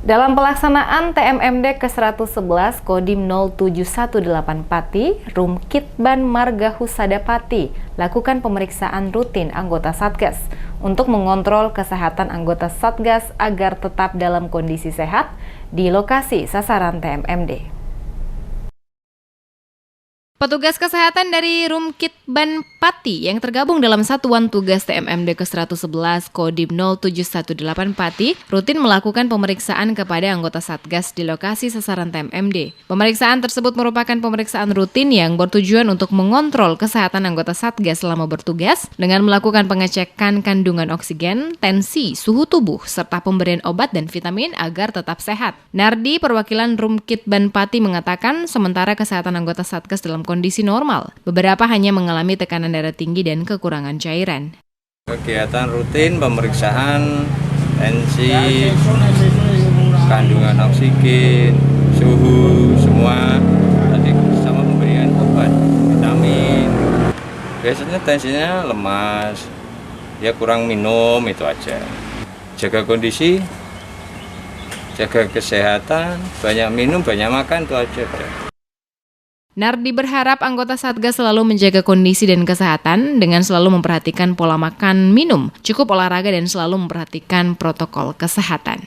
Dalam pelaksanaan TMMD ke-111 Kodim 0718 Pati, Rumkitban Marga Husada Pati lakukan pemeriksaan rutin anggota Satgas untuk mengontrol kesehatan anggota Satgas agar tetap dalam kondisi sehat di lokasi sasaran TMMD. Petugas kesehatan dari Rumkitban Pati yang tergabung dalam Satuan Tugas TMMD ke-111 Kodim 0718 Pati rutin melakukan pemeriksaan kepada anggota Satgas di lokasi sasaran TMMD. Pemeriksaan tersebut merupakan pemeriksaan rutin yang bertujuan untuk mengontrol kesehatan anggota Satgas selama bertugas dengan melakukan pengecekan kandungan oksigen, tensi, suhu tubuh, serta pemberian obat dan vitamin agar tetap sehat. Nardi, perwakilan Rumkitban Pati mengatakan sementara kesehatan anggota Satgas dalam kondisi normal. Beberapa hanya mengalami tekanan darah tinggi dan kekurangan cairan. Kegiatan rutin pemeriksaan tensi, kandungan oksigen, suhu, semua tadi sama pemberian obat, vitamin. Biasanya tensinya lemas, dia kurang minum, itu aja. Jaga kondisi, jaga kesehatan, banyak minum, banyak makan, itu aja. Nardi berharap anggota Satgas selalu menjaga kondisi dan kesehatan dengan selalu memperhatikan pola makan, minum, cukup olahraga dan selalu memperhatikan protokol kesehatan.